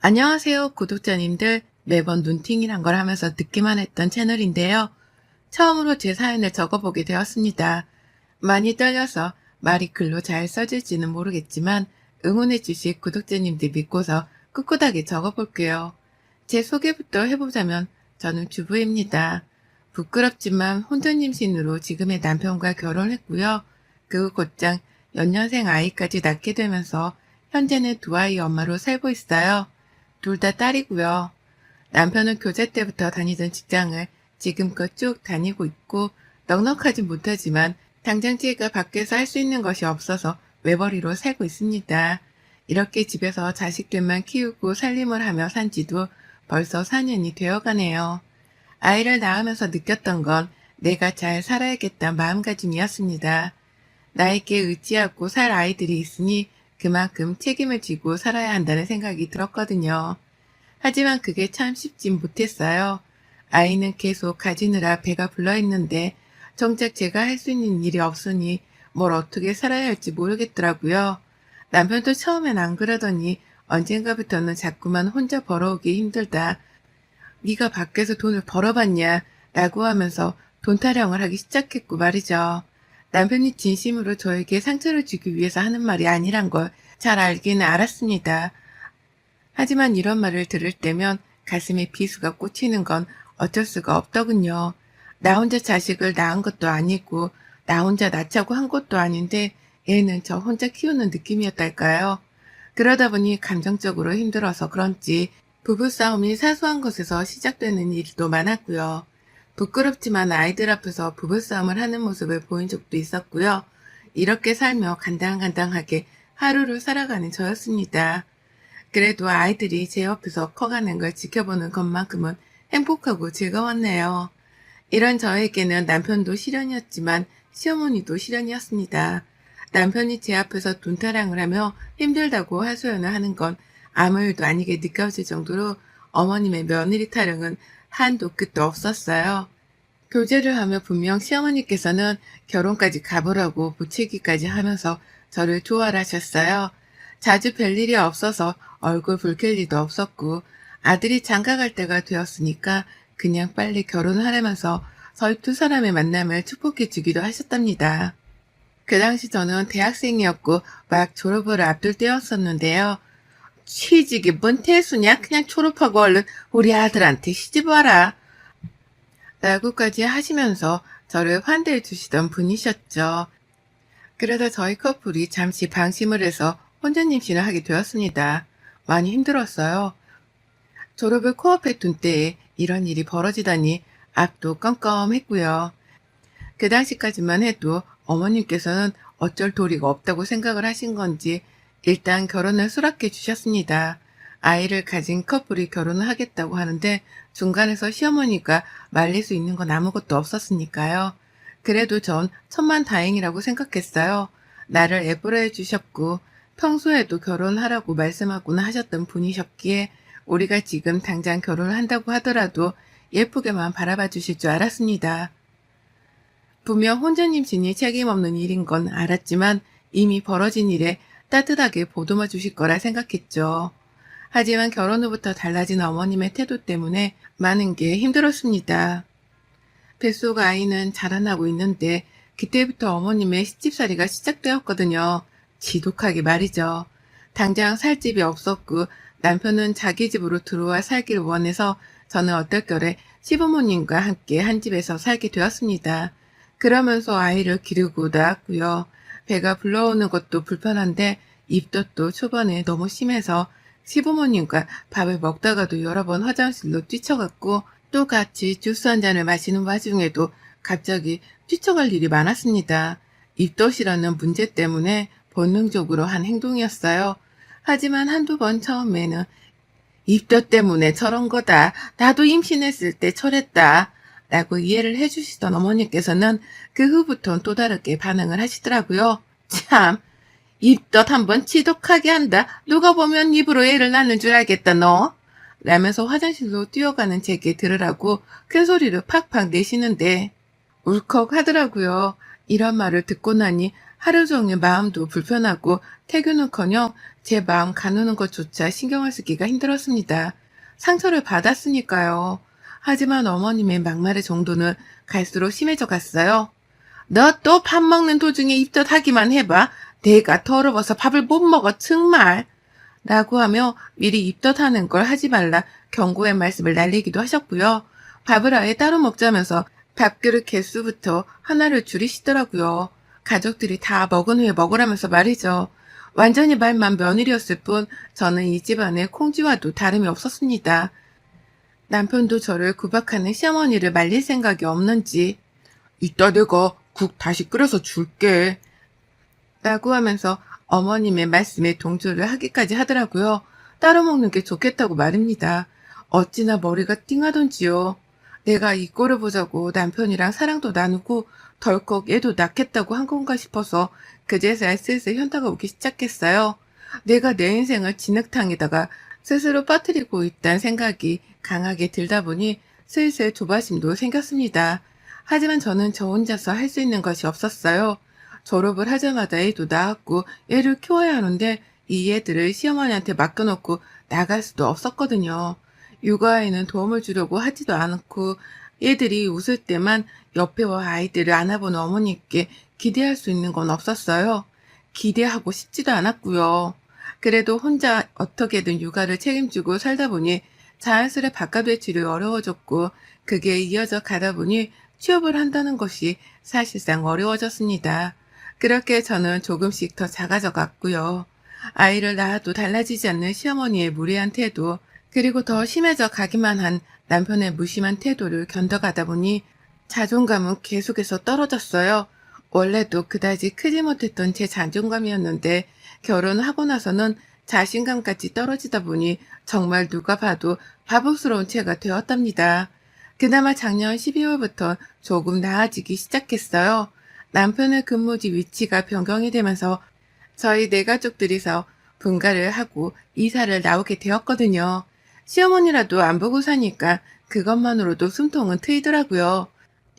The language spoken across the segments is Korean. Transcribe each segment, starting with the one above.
안녕하세요, 구독자님들. 매번 눈팅이란 걸 하면서 듣기만 했던 채널인데요. 처음으로 제 사연을 적어보게 되었습니다. 많이 떨려서 말이 글로 잘 써질지는 모르겠지만 응원해주실 구독자님들 믿고서 꿋꿋하게 적어볼게요. 제 소개부터 해보자면 저는 주부입니다. 부끄럽지만 혼전 임신으로 지금의 남편과 결혼했고요. 그 곧장 연년생 아이까지 낳게 되면서 현재는 두 아이 엄마로 살고 있어요. 둘 다 딸이고요. 남편은 교제 때부터 다니던 직장을 지금껏 쭉 다니고 있고 넉넉하지 못하지만 당장 제가 밖에서 할 수 있는 것이 없어서 외벌이로 살고 있습니다. 이렇게 집에서 자식들만 키우고 살림을 하며 산 지도 벌써 4년이 되어가네요. 아이를 낳으면서 느꼈던 건 내가 잘 살아야겠다는 마음가짐이었습니다. 나에게 의지하고 살 아이들이 있으니 그만큼 책임을 지고 살아야 한다는 생각이 들었거든요. 하지만 그게 참 쉽진 못했어요. 아이는 계속 가지느라 배가 불러있는데 정작 제가 할 수 있는 일이 없으니 뭘 어떻게 살아야 할지 모르겠더라고요. 남편도 처음엔 안 그러더니 언젠가부터는 자꾸만 혼자 벌어오기 힘들다. 네가 밖에서 돈을 벌어봤냐? 라고 하면서 돈 타령을 하기 시작했고 말이죠. 남편이 진심으로 저에게 상처를 주기 위해서 하는 말이 아니란 걸 잘 알기는 알았습니다. 하지만 이런 말을 들을 때면 가슴에 비수가 꽂히는 건 어쩔 수가 없더군요. 나 혼자 자식을 낳은 것도 아니고 나 혼자 낳자고 한 것도 아닌데 애는 저 혼자 키우는 느낌이었달까요? 그러다 보니 감정적으로 힘들어서 그런지 부부싸움이 사소한 것에서 시작되는 일도 많았고요. 부끄럽지만 아이들 앞에서 부부싸움을 하는 모습을 보인 적도 있었고요. 이렇게 살며 간당간당하게 하루를 살아가는 저였습니다. 그래도 아이들이 제 옆에서 커가는 걸 지켜보는 것만큼은 행복하고 즐거웠네요. 이런 저에게는 남편도 시련이었지만 시어머니도 시련이었습니다. 남편이 제 앞에서 돈타랑을 하며 힘들다고 하소연을 하는 건 아무 일도 아니게 느껴질 정도로 어머님의 며느리 타령은 한도 끝도 없었어요. 교제를 하며 분명 시어머니께서는 결혼까지 가보라고 부채기까지 하면서 저를 조화를 하셨어요. 자주 뵐 일이 없어서 얼굴 붉힐 일도 없었고 아들이 장가갈 때가 되었으니까 그냥 빨리 결혼하려면서 저희 두 사람의 만남을 축복해 주기도 하셨답니다. 그 당시 저는 대학생이었고 막 졸업을 앞둘 때였었는데요. 취직이 뭔 태수냐? 그냥 졸업하고 얼른 우리 아들한테 시집 와라. 라고까지 하시면서 저를 환대해 주시던 분이셨죠. 그러다 저희 커플이 잠시 방심을 해서 혼전 임신을 하게 되었습니다. 많이 힘들었어요. 졸업을 코앞에 둔 때에 이런 일이 벌어지다니 앞도 껌껌했고요. 그 당시까지만 해도 어머님께서는 어쩔 도리가 없다고 생각을 하신 건지 일단 결혼을 수락해 주셨습니다. 아이를 가진 커플이 결혼을 하겠다고 하는데 중간에서 시어머니가 말릴 수 있는 건 아무것도 없었으니까요. 그래도 전 천만다행이라고 생각했어요. 나를 애벌해 주셨고 평소에도 결혼하라고 말씀하곤 하셨던 분이셨기에 우리가 지금 당장 결혼을 한다고 하더라도 예쁘게만 바라봐 주실 줄 알았습니다. 분명 혼전 임신이 책임없는 일인 건 알았지만 이미 벌어진 일에 따뜻하게 보듬어 주실 거라 생각했죠. 하지만 결혼 후부터 달라진 어머님의 태도 때문에 많은 게 힘들었습니다. 뱃속 아이는 자라나고 있는데 그때부터 어머님의 시집살이가 시작되었거든요. 지독하게 말이죠. 당장 살 집이 없었고 남편은 자기 집으로 들어와 살기를 원해서 저는 어떨결에 시부모님과 함께 한 집에서 살게 되었습니다. 그러면서 아이를 기르고 낳았고요. 배가 불러오는 것도 불편한데 입덧도 초반에 너무 심해서 시부모님과 밥을 먹다가도 여러 번 화장실로 뛰쳐갔고 또 같이 주스 한 잔을 마시는 와중에도 갑자기 뛰쳐갈 일이 많았습니다. 입덧이라는 문제 때문에 본능적으로 한 행동이었어요. 하지만 한두 번 처음에는 입덧 때문에 저런 거다. 나도 임신했을 때 저랬다. 라고 이해를 해주시던 어머니께서는 그 후부터는 또 다르게 반응을 하시더라고요. 참, 입덧 한번 지독하게 한다. 누가 보면 입으로 애를 낳는 줄 알겠다 너. 라면서 화장실로 뛰어가는 제게 들으라고 큰 소리를 팍팍 내시는데 울컥 하더라고요. 이런 말을 듣고 나니 하루 종일 마음도 불편하고 태교는커녕 제 마음 가누는 것조차 신경을 쓰기가 힘들었습니다. 상처를 받았으니까요. 하지만 어머님의 막말의 정도는 갈수록 심해져 갔어요. 너 또 밥 먹는 도중에 입덧하기만 해봐. 내가 더러워서 밥을 못 먹어 정말. 라고 하며 미리 입덧하는 걸 하지 말라 경고의 말씀을 날리기도 하셨고요. 밥을 아예 따로 먹자면서 밥그릇 개수부터 하나를 줄이시더라고요. 가족들이 다 먹은 후에 먹으라면서 말이죠. 완전히 말만 며느리였을 뿐 저는 이 집안의 콩쥐와도 다름이 없었습니다. 남편도 저를 구박하는 시어머니를 말릴 생각이 없는지 이따 내가 국 다시 끓여서 줄게 라고 하면서 어머님의 말씀에 동조를 하기까지 하더라고요. 따로 먹는 게 좋겠다고 말입니다. 어찌나 머리가 띵하던지요. 내가 이 꼴을 보자고 남편이랑 사랑도 나누고 덜컥 얘도 낳겠다고 한 건가 싶어서 그제서야 슬슬 현타가 오기 시작했어요. 내가 내 인생을 진흙탕에다가 스스로 빠뜨리고 있다는 생각이 강하게 들다 보니 슬슬 조바심도 생겼습니다. 하지만 저는 저 혼자서 할 수 있는 것이 없었어요. 졸업을 하자마자 애도 낳았고 애를 키워야 하는데 이 애들을 시어머니한테 맡겨놓고 나갈 수도 없었거든요. 육아에는 도움을 주려고 하지도 않고 애들이 웃을 때만 옆에 와 아이들을 안아보는 어머니께 기대할 수 있는 건 없었어요. 기대하고 싶지도 않았고요. 그래도 혼자 어떻게든 육아를 책임지고 살다 보니 자연스레 바깥 외출이 어려워졌고 그게 이어져 가다 보니 취업을 한다는 것이 사실상 어려워졌습니다. 그렇게 저는 조금씩 더 작아져 갔고요. 아이를 낳아도 달라지지 않는 시어머니의 무례한 태도, 그리고 더 심해져 가기만 한 남편의 무심한 태도를 견뎌가다 보니 자존감은 계속해서 떨어졌어요. 원래도 그다지 크지 못했던 제 자존감이었는데 결혼하고 나서는 자신감까지 떨어지다 보니 정말 누가 봐도 바보스러운 채가 되었답니다. 그나마 작년 12월부터 조금 나아지기 시작했어요. 남편의 근무지 위치가 변경이 되면서 저희 네 가족들이서 분가를 하고 이사를 나오게 되었거든요. 시어머니라도 안 보고 사니까 그것만으로도 숨통은 트이더라고요.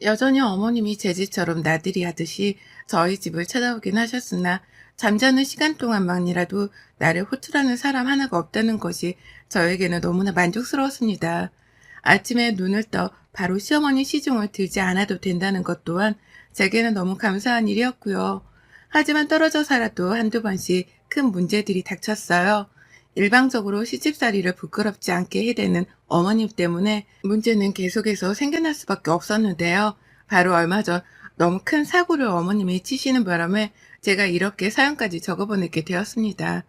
여전히 어머님이 제 집처럼 나들이 하듯이 저희 집을 찾아오긴 하셨으나 잠자는 시간 동안만이라도 나를 호출하는 사람 하나가 없다는 것이 저에게는 너무나 만족스러웠습니다. 아침에 눈을 떠 바로 시어머니 시중을 들지 않아도 된다는 것 또한 제게는 너무 감사한 일이었고요. 하지만 떨어져 살아도 한두 번씩 큰 문제들이 닥쳤어요. 일방적으로 시집살이를 부끄럽지 않게 해대는 어머님 때문에 문제는 계속해서 생겨날 수밖에 없었는데요. 바로 얼마 전 너무 큰 사고를 어머님이 치시는 바람에 제가 이렇게 사연까지 적어보내게 되었습니다.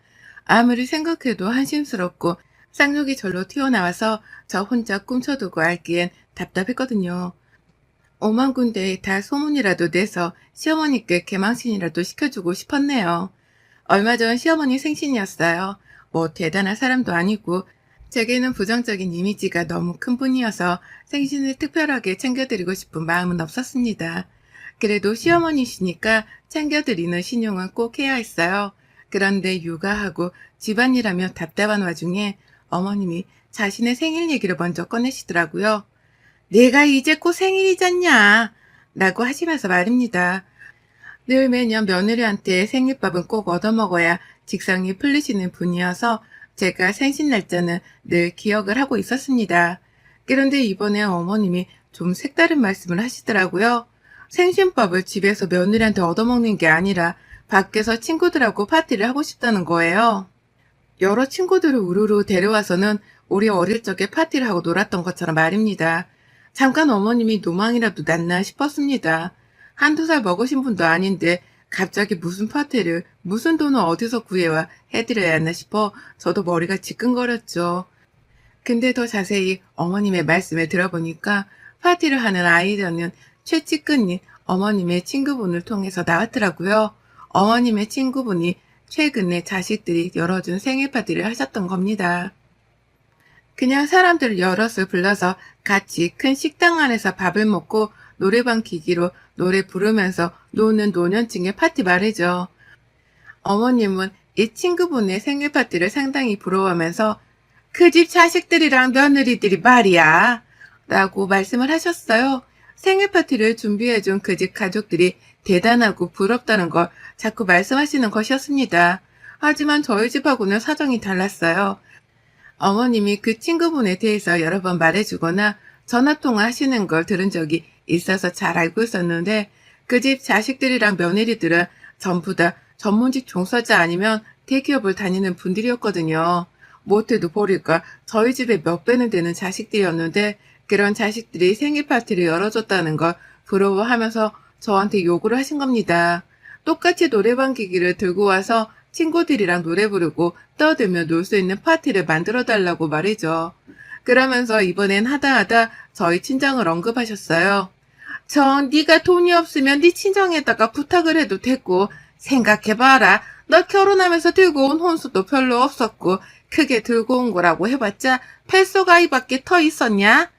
아무리 생각해도 한심스럽고 쌍욕이 절로 튀어나와서 저 혼자 꿈쳐두고 알기엔 답답했거든요. 5만 군데에 다 소문이라도 내서 시어머니께 개망신이라도 시켜주고 싶었네요. 얼마 전 시어머니 생신이었어요. 뭐 대단한 사람도 아니고 제게는 부정적인 이미지가 너무 큰 분이어서 생신을 특별하게 챙겨드리고 싶은 마음은 없었습니다. 그래도 시어머니시니까 챙겨드리는 신용은 꼭 해야 했어요. 그런데 육아하고 집안일하며 답답한 와중에 어머님이 자신의 생일 얘기를 먼저 꺼내시더라고요. 내가 이제 곧 생일이잖냐 라고 하시면서 말입니다. 늘 매년 며느리한테 생일밥은 꼭 얻어먹어야 직성이 풀리시는 분이어서 제가 생신 날짜는 늘 기억을 하고 있었습니다. 그런데 이번에 어머님이 좀 색다른 말씀을 하시더라고요. 생신밥을 집에서 며느리한테 얻어먹는 게 아니라 밖에서 친구들하고 파티를 하고 싶다는 거예요. 여러 친구들을 우르르 데려와서는 우리 어릴 적에 파티를 하고 놀았던 것처럼 말입니다. 잠깐 어머님이 노망이라도 났나 싶었습니다. 한두 살 먹으신 분도 아닌데 갑자기 무슨 파티를 무슨 돈을 어디서 구해와 해드려야 하나 싶어 저도 머리가 지끈거렸죠. 근데 더 자세히 어머님의 말씀을 들어보니까 파티를 하는 아이디어는 최측근인 어머님의 친구분을 통해서 나왔더라고요. 어머님의 친구분이 최근에 자식들이 열어준 생일 파티를 하셨던 겁니다. 그냥 사람들 여럿을 불러서 같이 큰 식당 안에서 밥을 먹고 노래방 기기로 노래 부르면서 노는 노년층의 파티 말이죠. 어머님은 이 친구분의 생일 파티를 상당히 부러워하면서 그 집 자식들이랑 며느리들이 말이야 라고 말씀을 하셨어요. 생일 파티를 준비해준 그 집 가족들이 대단하고 부럽다는 걸 자꾸 말씀하시는 것이었습니다. 하지만 저희 집하고는 사정이 달랐어요. 어머님이 그 친구분에 대해서 여러 번 말해주거나 전화통화 하시는 걸 들은 적이 있어서 잘 알고 있었는데 그 집 자식들이랑 며느리들은 전부 다 전문직 종사자 아니면 대기업을 다니는 분들이었거든요. 못해도 보니까 저희 집에 몇 배는 되는 자식들이었는데 그런 자식들이 생일 파티를 열어줬다는 걸 부러워하면서 저한테 요구를 하신 겁니다. 똑같이 노래방 기기를 들고 와서 친구들이랑 노래 부르고 떠들며 놀 수 있는 파티를 만들어 달라고 말이죠. 그러면서 이번엔 하다 저희 친정을 언급하셨어요. 네가 돈이 없으면 네 친정에다가 부탁을 해도 됐고 생각해봐라. 너 결혼하면서 들고 온 혼수도 별로 없었고 크게 들고 온 거라고 해봤자 펠소가이밖에 더 있었냐?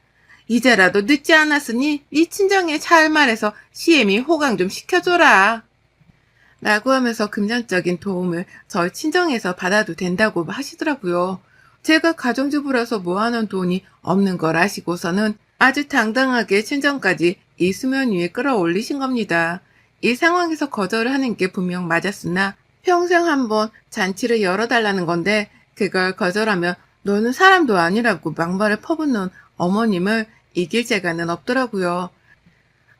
이제라도 늦지 않았으니 네 친정에 잘 말해서 시애미 호강 좀 시켜줘라. 라고 하면서 금전적인 도움을 저희 친정에서 받아도 된다고 하시더라고요. 제가 가정주부라서 모아놓은 돈이 없는 걸 아시고서는 아주 당당하게 친정까지 이 수면 위에 끌어올리신 겁니다. 이 상황에서 거절을 하는 게 분명 맞았으나 평생 한번 잔치를 열어달라는 건데 그걸 거절하면 너는 사람도 아니라고 막말을 퍼붓는 어머님을 이길 재간은 없더라고요.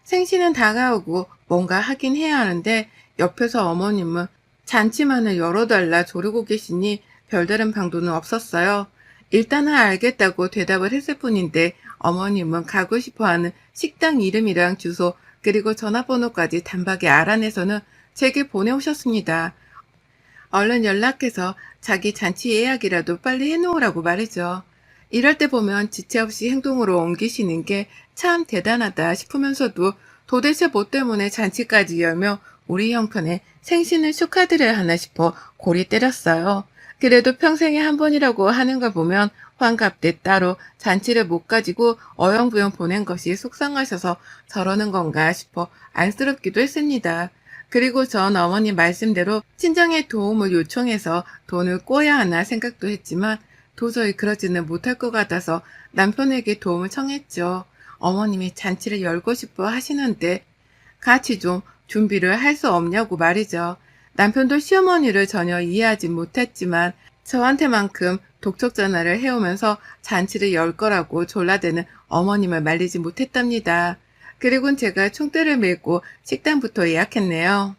생신은 다가오고 뭔가 하긴 해야 하는데 옆에서 어머님은 잔치만을 열어달라 조르고 계시니 별다른 방도는 없었어요. 일단은 알겠다고 대답을 했을 뿐인데 어머님은 가고 싶어하는 식당 이름이랑 주소 그리고 전화번호까지 단박에 알아내서는 제게 보내오셨습니다. 얼른 연락해서 자기 잔치 예약이라도 빨리 해놓으라고 말이죠. 이럴 때 보면 지체 없이 행동으로 옮기시는 게 참 대단하다 싶으면서도 도대체 뭐 때문에 잔치까지 열며 우리 형편에 생신을 축하드려야 하나 싶어 골이 때렸어요. 그래도 평생에 한 번이라고 하는 걸 보면 환갑 때 따로 잔치를 못 가지고 어영부영 보낸 것이 속상하셔서 저러는 건가 싶어 안쓰럽기도 했습니다. 그리고 전 어머니 말씀대로 친정의 도움을 요청해서 돈을 꿔야 하나 생각도 했지만 도저히 그러지는 못할 것 같아서 남편에게 도움을 청했죠. 어머님이 잔치를 열고 싶어 하시는데 같이 좀 준비를 할 수 없냐고 말이죠. 남편도 시어머니를 전혀 이해하지 못했지만 저한테만큼 독촉 전화를 해오면서 잔치를 열 거라고 졸라대는 어머님을 말리지 못했답니다. 그리고는 제가 총대를 메고 식당부터 예약했네요.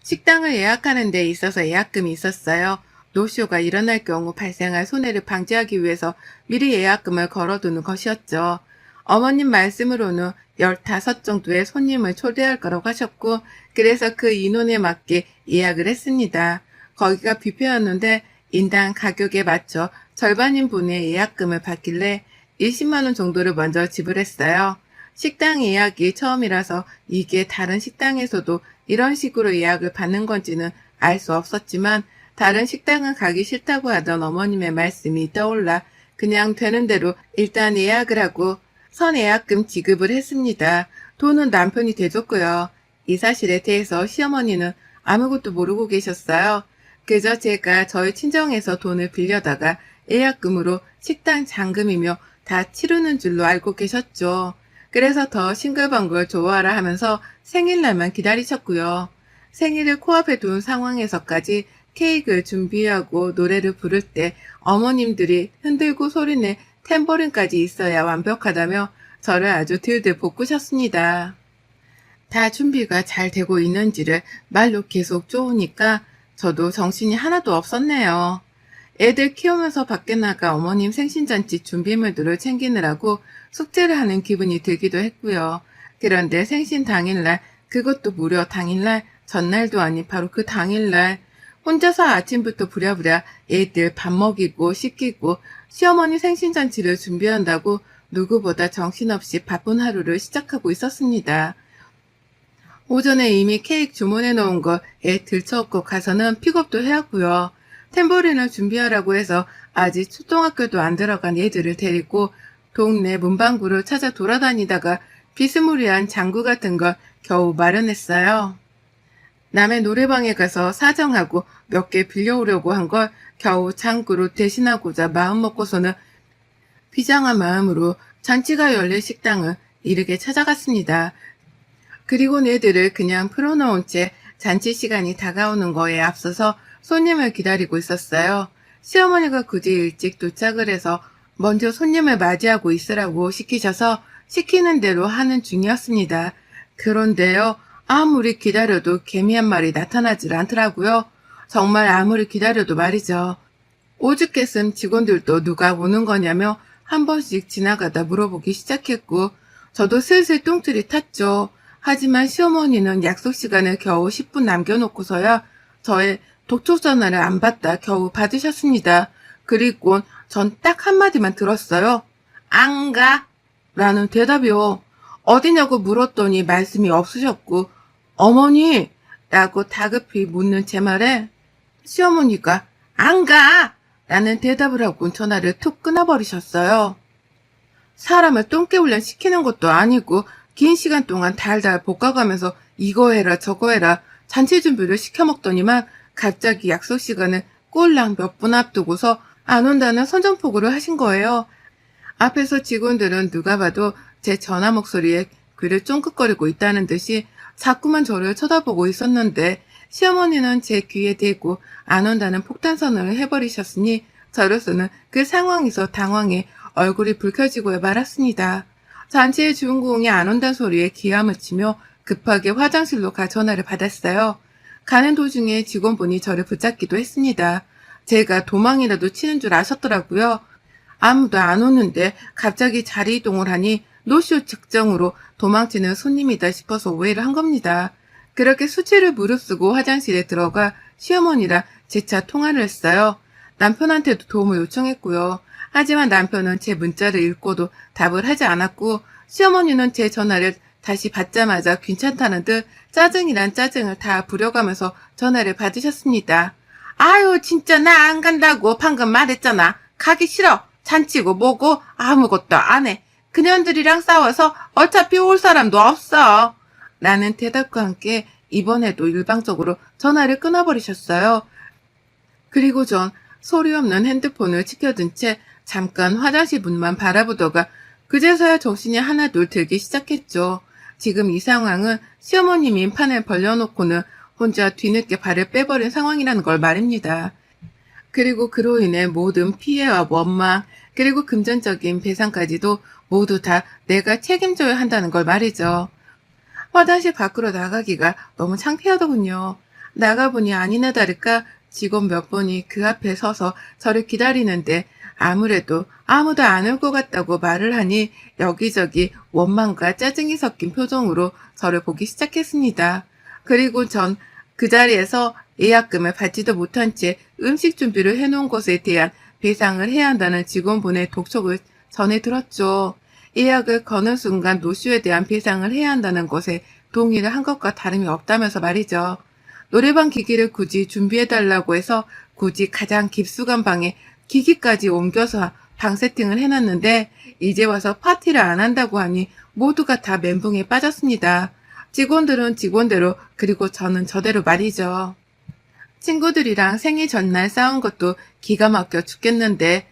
식당을 예약하는 데 있어서 예약금이 있었어요. 노쇼가 일어날 경우 발생할 손해를 방지하기 위해서 미리 예약금을 걸어두는 것이었죠. 어머님 말씀으로는 15 정도의 손님을 초대할 거라고 하셨고 그래서 그 인원에 맞게 예약을 했습니다. 거기가 뷔페였는데 인당 가격에 맞춰 절반인분의 예약금을 받길래 20만 원 정도를 먼저 지불했어요. 식당 예약이 처음이라서 이게 다른 식당에서도 이런 식으로 예약을 받는 건지는 알 수 없었지만 다른 식당은 가기 싫다고 하던 어머님의 말씀이 떠올라 그냥 되는 대로 일단 예약을 하고 선예약금 지급을 했습니다. 돈은 남편이 대줬고요. 이 사실에 대해서 시어머니는 아무것도 모르고 계셨어요. 그저 제가 저희 친정에서 돈을 빌려다가 예약금으로 식당 잔금이며 다 치르는 줄로 알고 계셨죠. 그래서 더 싱글벙글 좋아하라 하면서 생일날만 기다리셨고요. 생일을 코앞에 둔 상황에서까지 케이크를 준비하고 노래를 부를 때 어머님들이 흔들고 소리내 탬버린까지 있어야 완벽하다며 저를 아주 들들 볶으셨습니다. 다 준비가 잘 되고 있는지를 말로 계속 쪼으니까 저도 정신이 하나도 없었네요. 애들 키우면서 밖에 나가 어머님 생신잔치 준비물들을 챙기느라고 숙제를 하는 기분이 들기도 했고요. 그런데 생신 당일날, 그것도 무려 당일날, 전날도 아닌 바로 그 당일날 혼자서 아침부터 부랴부랴 애들 밥 먹이고 씻기고 시어머니 생신잔치를 준비한다고 누구보다 정신없이 바쁜 하루를 시작하고 있었습니다. 오전에 이미 케이크 주문해 놓은 거 애 들쳐업고 가서는 픽업도 해왔고요. 탬버린을 준비하라고 해서 아직 초등학교도 안 들어간 애들을 데리고 동네 문방구를 찾아 돌아다니다가 비스무리한 장구 같은 걸 겨우 마련했어요. 남의 노래방에 가서 사정하고 몇 개 빌려오려고 한 걸 겨우 장구로 대신하고자 마음먹고서는 비장한 마음으로 잔치가 열릴 식당을 이르게 찾아갔습니다. 그리고 애들을 그냥 풀어놓은 채 잔치 시간이 다가오는 거에 앞서서 손님을 기다리고 있었어요. 시어머니가 굳이 일찍 도착을 해서 먼저 손님을 맞이하고 있으라고 시키셔서 시키는 대로 하는 중이었습니다. 그런데요, 아무리 기다려도 개미 한 마리 나타나질 않더라고요. 정말 아무리 기다려도 말이죠. 오죽했음 직원들도 누가 오는 거냐며 한 번씩 지나가다 물어보기 시작했고, 저도 슬슬 똥줄이 탔죠. 하지만 시어머니는 약속 시간을 겨우 10분 남겨놓고서야 저의 독촉 전화를 안 받다 겨우 받으셨습니다. 그리고 전 딱 한마디만 들었어요. 안 가? 라는 대답이요. 어디냐고 물었더니 말씀이 없으셨고, 어머니! 라고 다급히 묻는 제 말에 시어머니가 안 가! 라는 대답을 하고 전화를 툭 끊어버리셨어요. 사람을 똥개훈련 시키는 것도 아니고 긴 시간 동안 달달 볶아가면서 이거 해라 저거 해라 잔치 준비를 시켜먹더니만 갑자기 약속 시간을 꼴랑 몇 분 앞두고서 안 온다는 선전포고를 하신 거예요. 앞에서 직원들은 누가 봐도 제 전화 목소리에 귀를 쫑긋거리고 있다는 듯이 자꾸만 저를 쳐다보고 있었는데 시어머니는 제 귀에 대고 안 온다는 폭탄선언을 해버리셨으니 저로서는 그 상황에서 당황해 얼굴이 붉혀지고 말았습니다. 잔치의 주인공이 안 온다는 소리에 기함을 치며 급하게 화장실로 가 전화를 받았어요. 가는 도중에 직원분이 저를 붙잡기도 했습니다. 제가 도망이라도 치는 줄 아셨더라고요. 아무도 안 오는데 갑자기 자리 이동을 하니 노쇼 측정으로 도망치는 손님이다 싶어서 오해를 한 겁니다. 그렇게 수치를 무릅쓰고 화장실에 들어가 시어머니랑 재차 통화를 했어요. 남편한테도 도움을 요청했고요. 하지만 남편은 제 문자를 읽고도 답을 하지 않았고 시어머니는 제 전화를 다시 받자마자 괜찮다는 듯 짜증이란 짜증을 다 부려가면서 전화를 받으셨습니다. 아유 진짜 나 안 간다고 방금 말했잖아. 가기 싫어. 잔치고 뭐고 아무것도 안 해. 그년들이랑 싸워서 어차피 올 사람도 없어. 라는 대답과 함께 이번에도 일방적으로 전화를 끊어버리셨어요. 그리고 전 소리 없는 핸드폰을 치켜든 채 잠깐 화장실 문만 바라보다가 그제서야 정신이 하나둘 들기 시작했죠. 지금 이 상황은 시어머님이 판을 벌려놓고는 혼자 뒤늦게 발을 빼버린 상황이라는 걸 말입니다. 그리고 그로 인해 모든 피해와 원망, 그리고 금전적인 배상까지도 모두 다 내가 책임져야 한다는 걸 말이죠. 화장실 밖으로 나가기가 너무 창피하더군요. 나가보니 아니나 다를까 직원 몇 분이 그 앞에 서서 저를 기다리는데 아무래도 아무도 안 올 것 같다고 말을 하니 여기저기 원망과 짜증이 섞인 표정으로 저를 보기 시작했습니다. 그리고 전 그 자리에서 예약금을 받지도 못한 채 음식 준비를 해놓은 것에 대한 배상을 해야 한다는 직원분의 독촉을 전해 들었죠. 예약을 거는 순간 노쇼에 대한 배상을 해야 한다는 것에 동의를 한 것과 다름이 없다면서 말이죠. 노래방 기기를 굳이 준비해달라고 해서 굳이 가장 깊숙한 방에 기기까지 옮겨서 방 세팅을 해놨는데 이제 와서 파티를 안 한다고 하니 모두가 다 멘붕에 빠졌습니다. 직원들은 직원대로 그리고 저는 저대로 말이죠. 친구들이랑 생일 전날 싸운 것도 기가 막혀 죽겠는데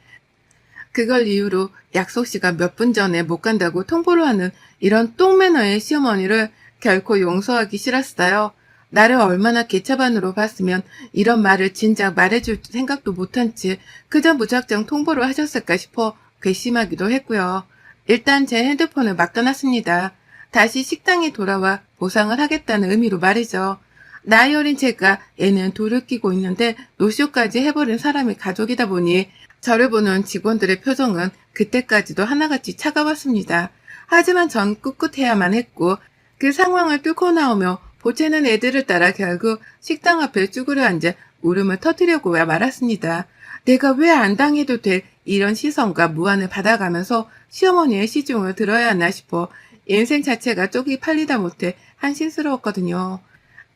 그걸 이유로 약속 시간 몇 분 전에 못 간다고 통보를 하는 이런 똥매너의 시어머니를 결코 용서하기 싫었어요. 나를 얼마나 개차반으로 봤으면 이런 말을 진작 말해줄 생각도 못한 채 그저 무작정 통보를 하셨을까 싶어 괘씸하기도 했고요. 일단 제 핸드폰을 막 떠났습니다. 다시 식당에 돌아와 보상을 하겠다는 의미로 말이죠. 나이 어린 제가 애는 돌을 끼고 있는데 노쇼까지 해버린 사람이 가족이다 보니 저를 보는 직원들의 표정은 그때까지도 하나같이 차가웠습니다. 하지만 전 꿋꿋해야만 했고 그 상황을 뚫고 나오며 보채는 애들을 따라 결국 식당 앞에 쭈그려 앉아 울음을 터뜨리려고 말았습니다. 내가 왜 안 당해도 될 이런 시선과 무안을 받아가면서 시어머니의 시중을 들어야 하나 싶어 인생 자체가 쪽이 팔리다 못해 한심스러웠거든요.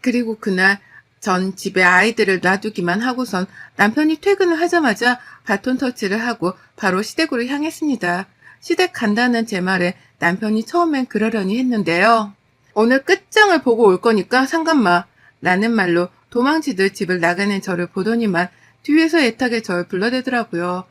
그리고 그날 전 집에 아이들을 놔두기만 하고선 남편이 퇴근을 하자마자 바톤 터치를 하고 바로 시댁으로 향했습니다. 시댁 간다는 제 말에 남편이 처음엔 그러려니 했는데요. 오늘 끝장을 보고 올 거니까 상관마 라는 말로 도망치듯 집을 나가는 저를 보더니만 뒤에서 애타게 저를 불러대더라고요.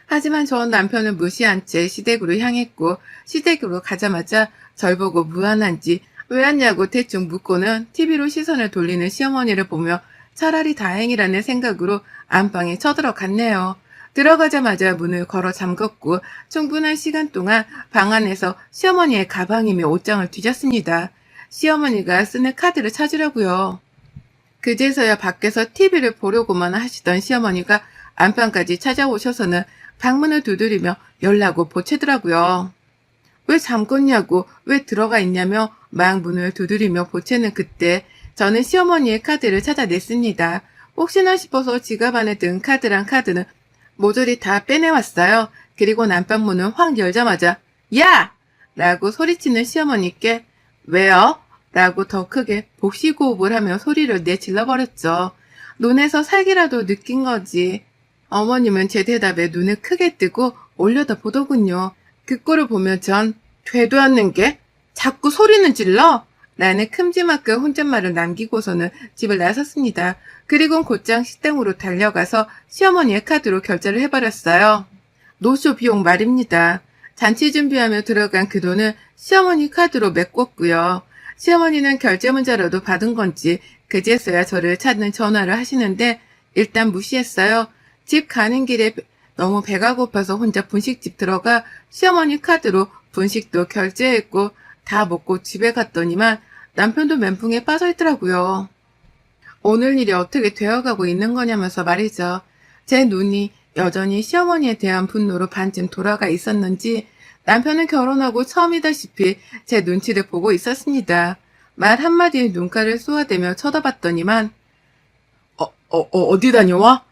하지만 전 남편을 무시한 채 시댁으로 향했고 시댁으로 가자마자 절 보고 무안한지 왜 왔냐고 대충 묻고는 TV로 시선을 돌리는 시어머니를 보며 차라리 다행이라는 생각으로 안방에 쳐들어갔네요. 들어가자마자 문을 걸어 잠갔고 충분한 시간 동안 방 안에서 시어머니의 가방이며 옷장을 뒤졌습니다. 시어머니가 쓰는 카드를 찾으려고요. 그제서야 밖에서 TV를 보려고만 하시던 시어머니가 안방까지 찾아오셔서는 방문을 두드리며 열라고 보채더라고요. 왜 잠궜냐고, 왜 들어가 있냐며 막 문을 두드리며 보채는 그때 저는 시어머니의 카드를 찾아냈습니다. 혹시나 싶어서 지갑 안에 든 카드는 모조리 다 빼내왔어요. 그리고 난방문을 확 열자마자 야! 라고 소리치는 시어머니께 왜요? 라고 더 크게 복식호흡을 하며 소리를 내질러버렸죠. 눈에서 살기라도 느낀 거지. 어머님은 제 대답에 눈을 크게 뜨고 올려다보더군요. 그 꼴을 보며 전 되도 않는 게 자꾸 소리는 질러? 라는 큼지막한 혼잣말을 남기고서는 집을 나섰습니다. 그리고 곧장 식당으로 달려가서 시어머니의 카드로 결제를 해버렸어요. 노쇼 비용 말입니다. 잔치 준비하며 들어간 그 돈을 시어머니 카드로 메꿨고요. 시어머니는 결제 문자라도 받은 건지 그제서야 저를 찾는 전화를 하시는데 일단 무시했어요. 집 가는 길에 너무 배가 고파서 혼자 분식집 들어가 시어머니 카드로 분식도 결제했고 다 먹고 집에 갔더니만 남편도 멘붕에 빠져있더라고요. 오늘 일이 어떻게 되어가고 있는 거냐면서 말이죠. 제 눈이 여전히 시어머니에 대한 분노로 반쯤 돌아가 있었는지 남편은 결혼하고 처음이다시피 제 눈치를 보고 있었습니다. 말 한마디에 눈가를 쏘아대며 쳐다봤더니만 어디 다녀와?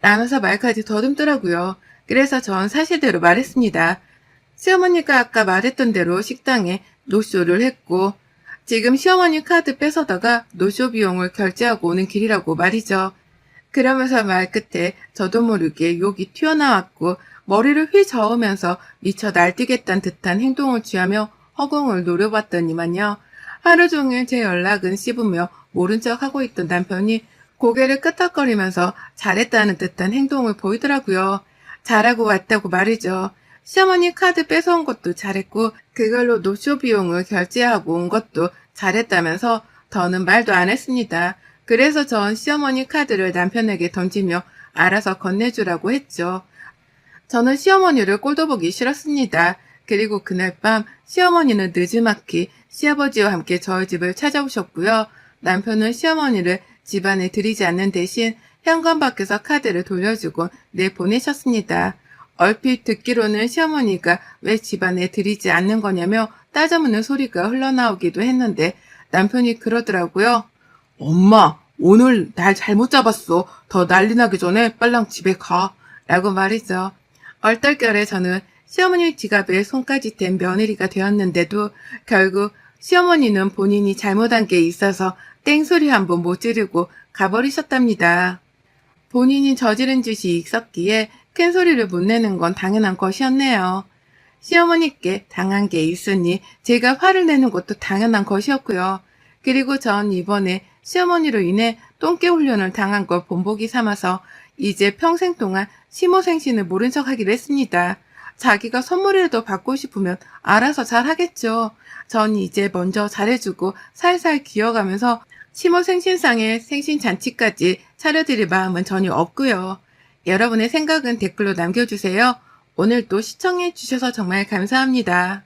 라면서 말까지 더듬더라고요. 그래서 전 사실대로 말했습니다. 시어머니가 아까 말했던 대로 식당에 노쇼를 했고 지금 시어머니 카드 뺏어다가 노쇼 비용을 결제하고 오는 길이라고 말이죠. 그러면서 말 끝에 저도 모르게 욕이 튀어나왔고 머리를 휘저으면서 미쳐 날뛰겠다는 듯한 행동을 취하며 허공을 노려봤더니만요. 하루 종일 제 연락은 씹으며 모른 척하고 있던 남편이 고개를 끄덕거리면서 잘했다는 듯한 행동을 보이더라고요. 잘하고 왔다고 말이죠. 시어머니 카드 뺏어온 것도 잘했고 그걸로 노쇼 비용을 결제하고 온 것도 잘했다면서 더는 말도 안 했습니다. 그래서 전 시어머니 카드를 남편에게 던지며 알아서 건네주라고 했죠. 저는 시어머니를 꼴도 보기 싫었습니다. 그리고 그날 밤 시어머니는 느지막이 시아버지와 함께 저희 집을 찾아오셨고요. 남편은 시어머니를 집안에 들이지 않는 대신 현관 밖에서 카드를 돌려주고 내보내셨습니다. 얼핏 듣기로는 시어머니가 왜 집안에 들이지 않는 거냐며 따져묻는 소리가 흘러나오기도 했는데 남편이 그러더라고요. 엄마, 오늘 날 잘못 잡았어. 더 난리 나기 전에 빨랑 집에 가. 라고 말이죠. 얼떨결에 저는 시어머니 지갑에 손까지 댄 며느리가 되었는데도 결국 시어머니는 본인이 잘못한 게 있어서 땡소리 한번 못 지르고 가버리셨답니다. 본인이 저지른 짓이 있었기에 큰 소리를 못 내는 건 당연한 것이었네요. 시어머니께 당한 게 있으니 제가 화를 내는 것도 당연한 것이었고요. 그리고 전 이번에 시어머니로 인해 똥개 훈련을 당한 걸 본보기 삼아서 이제 평생 동안 시모생신을 모른 척 하기로 했습니다. 자기가 선물이라도 받고 싶으면 알아서 잘 하겠죠. 전 이제 먼저 잘해주고 살살 기어가면서 시모생신상의 생신잔치까지 차려드릴 마음은 전혀 없고요. 여러분의 생각은 댓글로 남겨주세요. 오늘도 시청해주셔서 정말 감사합니다.